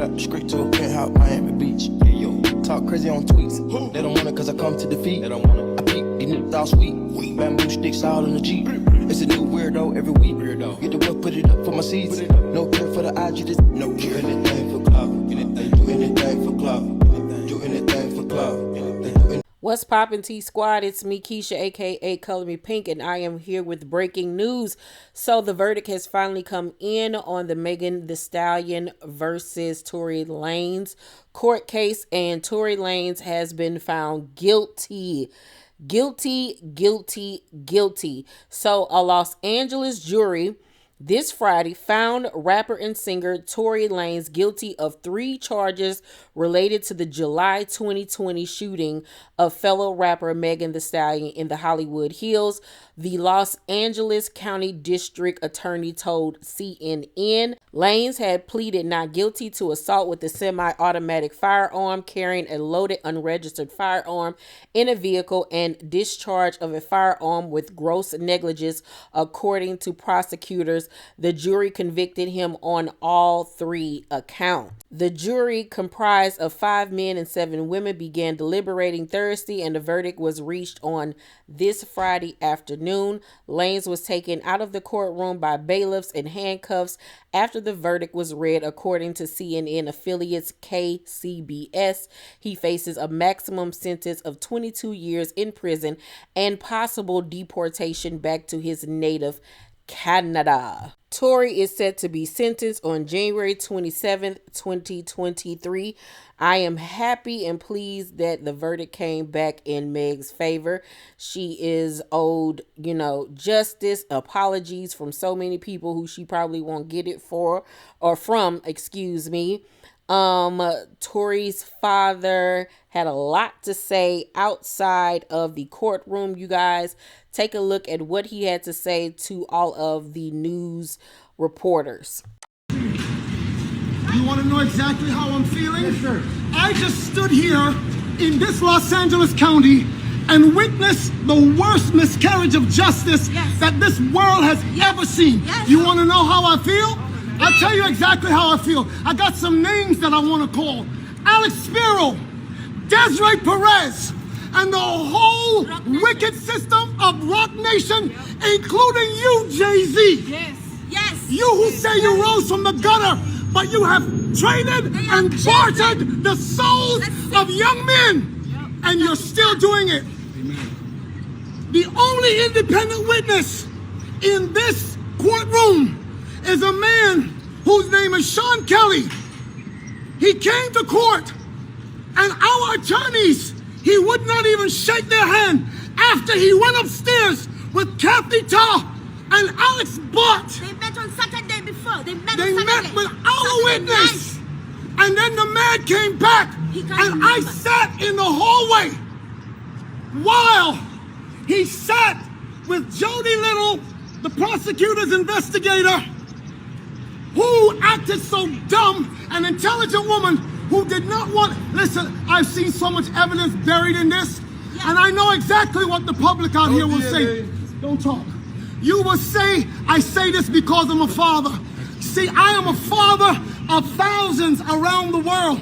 trap straight to a penthouse, Miami Beach. Hey, yo, talk crazy on tweets. They don't want it cause I come to defeat. They don't want it. I peek, these niggas all sweet. Bamboo sticks all in the Jeep. It's a new weirdo every week. Get the whip, put it up for my seeds. No care for the IG, just no care. Anything for clout. They do anything for clout. Do anything for clout. What's poppin', T Squad? It's me, Keisha, aka Color Me Pynk, and I am here with breaking news. So the verdict has finally come in on the Megan Thee Stallion versus Tory Lanez court case, and Tory Lanez has been found guilty. Guilty. So a Los Angeles jury this Friday found rapper and singer Tory Lanez guilty of 3 charges related to the July 2020 shooting of fellow rapper Megan Thee Stallion in the Hollywood Hills. The Los Angeles County District Attorney told CNN Lanez had pleaded not guilty to assault with a semi-automatic firearm, carrying a loaded unregistered firearm in a vehicle, and discharge of a firearm with gross negligence, according to prosecutors. The jury convicted him on all 3 accounts. The jury, comprised of 5 men and 7 women, began deliberating Thursday, and the verdict was reached on this Friday afternoon. Lanez was taken out of the courtroom by bailiffs in handcuffs after the verdict was read, according to CNN affiliates KCBS. He faces a maximum sentence of 22 years in prison and possible deportation back to his native Canada. Tory is set to be sentenced on January 27th, 2023. I am happy and pleased that the verdict came back in Meg's favor. She is owed, justice, apologies from so many people who she probably won't get it from. Tory's father had a lot to say outside of the courtroom. You guys take a look at what he had to say to all of the news reporters. You want to know exactly how I'm feeling? Yes, sir. I just stood here in this Los Angeles County and witnessed the worst miscarriage of justice that this world has ever seen. Yes. You want to know how I feel? I'll tell you exactly how I feel. I got some names that I want to call. Alex Spiro, Desiree Perez, and the whole wicked system of Rock Nation, including you, Jay-Z. Yes. You who say you rose from the gutter, but you have traded and bartered the souls of young men, and you're still doing it. Amen. The only independent witness in this courtroom is a man whose name is Sean Kelly. He came to court, and our attorneys, he would not even shake their hand after he went upstairs with Kathy Ta and Alex Bott. They met on Saturday before. They met with our witness. And then the man came back, and I sat in the hallway while he sat with Jody Little, the prosecutor's investigator, who acted so dumb, an intelligent woman who did not want... Listen, I've seen so much evidence buried in this, and I know exactly what the public out here will say. Don't talk. You will say, I say this because I'm a father. See, I am a father of thousands around the world.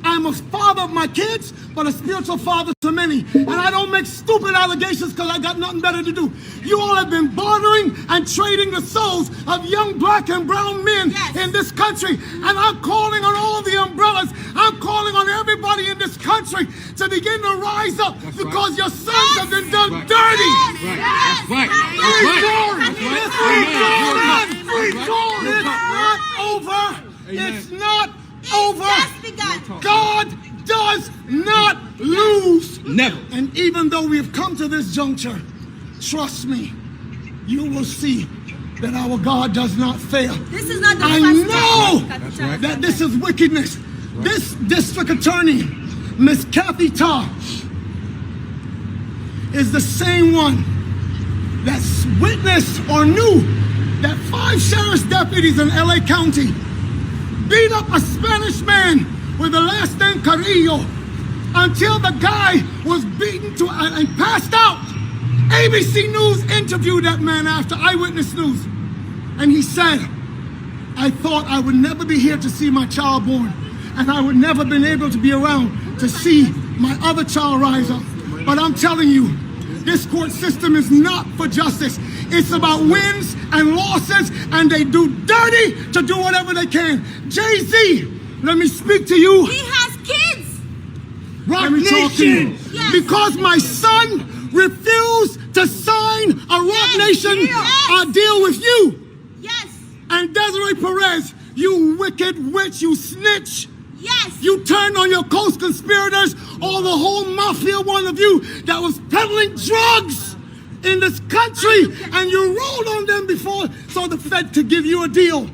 I'm a father of my kids, but a spiritual father to many. And I don't make stupid allegations because I got nothing better to do. You all have been bartering and trading the souls of young black and brown men in this country. And I'm calling on all the umbrellas. I'm calling on everybody in this country to begin to rise up because your sons have been done dirty. That's right. It's not over. God does not lose. Never. And even though we have come to this juncture, trust me, you will see that our God does not fail. This is not the I first know that this is wickedness. This district attorney, Miss Kathy Ta, is the same one that witnessed or knew that 5 sheriff's deputies in LA County beat up a Spanish man with the last name Carrillo until the guy was beaten to and passed out. ABC News interviewed that man after Eyewitness News, and he said, I thought I would never be here to see my child born. and I would never been able to be around to see my other child rise up. But I'm telling you, this court system is not for justice. It's about wins and losses, and they do dirty to do whatever they can. Jay-Z, let me speak to you. He has kids. Let me talk to you. Yes. Because my son refused to sign a Rock Nation deal with you. Yes. And Desiree Perez, you wicked witch, you snitch. Yes. You turned on your co-conspirators, all the whole mafia, one of you that was peddling drugs in this country, and you rolled on them before so the Fed could give you a deal.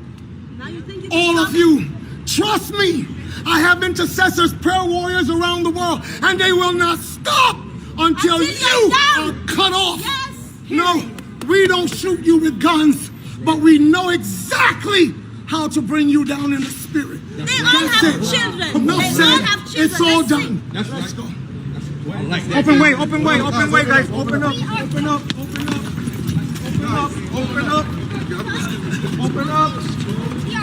Now you think All of you, trust me, I have intercessors, prayer warriors around the world, and they will not stop until you are cut off. Yes. No, we don't shoot you with guns, but we know exactly how to bring you down in the spirit. They all have children. Enough They said. all have children. It's all Let's see. done. Let's go. Open way, open way, open way, guys. Open up, open up, open up, open up, open up.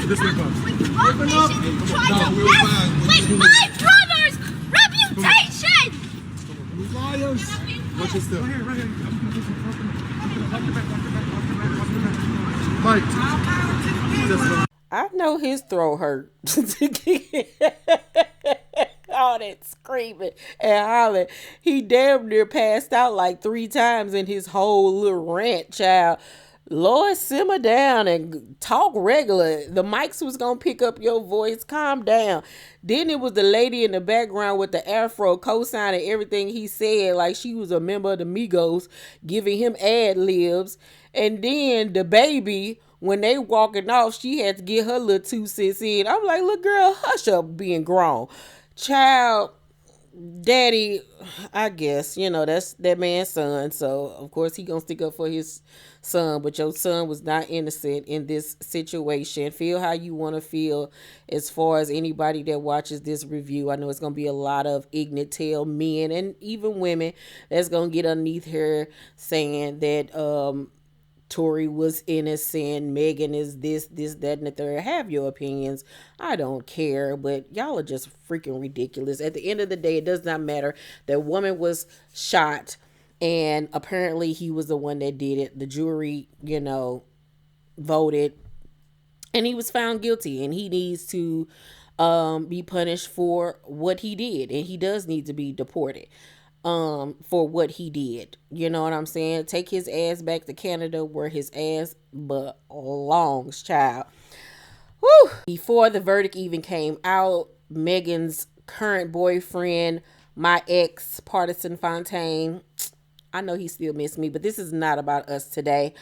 This way, Open up. Try to mess with my brother's reputation. Liars. Watch your step. Mike. I know his throat hurt. All that screaming and hollering. He damn near passed out like 3 times in his whole little rant, child. Lord, simmer down and talk regular. The mics was going to pick up your voice. Calm down. Then it was the lady in the background with the afro co-signing everything he said like she was a member of the Migos, giving him ad-libs. And then the baby, when they walking off, she had to get her little 2 cents in. I'm like, look, girl, hush up being grown. Child, daddy, I guess, that's that man's son. So, of course, he gonna stick up for his son. But your son was not innocent in this situation. Feel how you want to feel as far as anybody that watches this review. I know it's gonna be a lot of ignorant tail men and even women that's gonna get underneath her saying that Tory was innocent, Megan is this, that, and the third. Have your opinions. I don't care, but y'all are just freaking ridiculous. At the end of the day, it does not matter. That woman was shot, and apparently he was the one that did it. The jury, voted, and he was found guilty, and he needs to be punished for what he did, and he does need to be deported for what he did. You know what I'm saying? Take his ass back to Canada where his ass belongs, child. Woo! Before the verdict even came out, Megan's current boyfriend, my ex, Partisan Fontaine, I know he still missed me, but this is not about us today.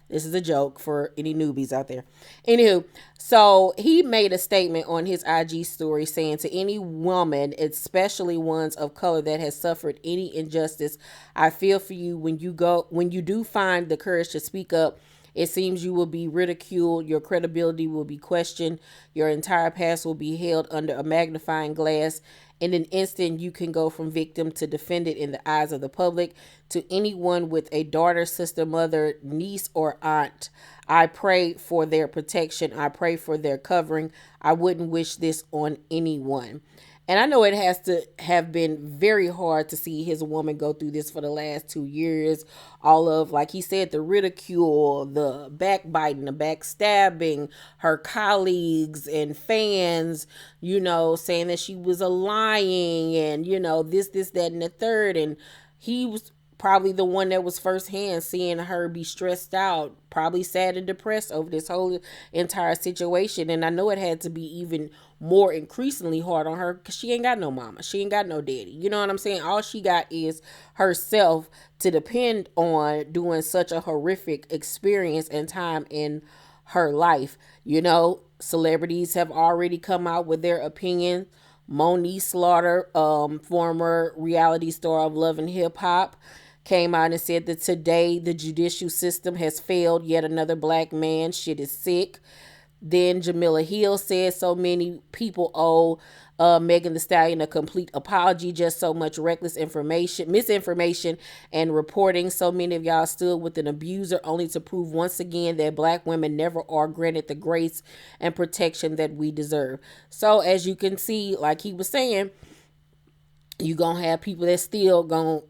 This is a joke for any newbies out there. Anywho, so he made a statement on his IG story saying, to any woman, especially ones of color that has suffered any injustice, I feel for you. When you do find the courage to speak up, it seems you will be ridiculed, your credibility will be questioned, your entire past will be held under a magnifying glass. In an instant, you can go from victim to defendant in the eyes of the public. To anyone with a daughter, sister, mother, niece, or aunt, I pray for their protection. I pray for their covering. I wouldn't wish this on anyone. And I know it has to have been very hard to see his woman go through this for the last 2 years. All of, like he said, the ridicule, the backbiting, the backstabbing, her colleagues and fans, saying that she was a lying and, this, that, and the third. And he was probably the one that was firsthand seeing her be stressed out, probably sad and depressed over this whole entire situation. And I know it had to be even more increasingly hard on her because she ain't got no mama. She ain't got no daddy. You know what I'm saying? All she got is herself to depend on during such a horrific experience and time in her life. Celebrities have already come out with their opinion. Monique Slaughter, former reality star of Love and Hip Hop, came out and said that today the judicial system has failed yet another black man. Shit is sick. Then Jamila Hill said so many people owe Megan Thee Stallion a complete apology. Just so much reckless information, misinformation, and reporting. So many of y'all stood with an abuser only to prove once again that black women never are granted the grace and protection that we deserve. So as you can see, like he was saying, you gonna have people that still gonna,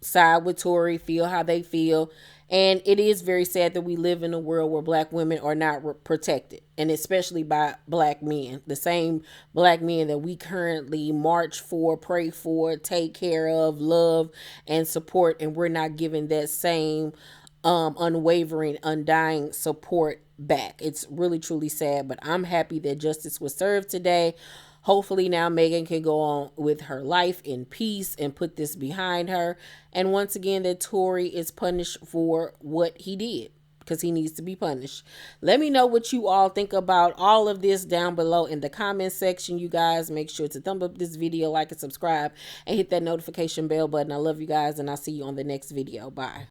side with Tory, feel how they feel. And it is very sad that we live in a world where black women are not protected, and especially by black men, the same black men that we currently march for, pray for, take care of, love, and support, and we're not given that same unwavering, undying support back. It's really, truly sad, but I'm happy that justice was served today. Hopefully now Megan can go on with her life in peace and put this behind her. And once again, that Tory is punished for what he did, because he needs to be punished. Let me know what you all think about all of this down below in the comment section. You guys, make sure to thumb up this video, like and subscribe, and hit that notification bell button. I love you guys, and I'll see you on the next video. Bye.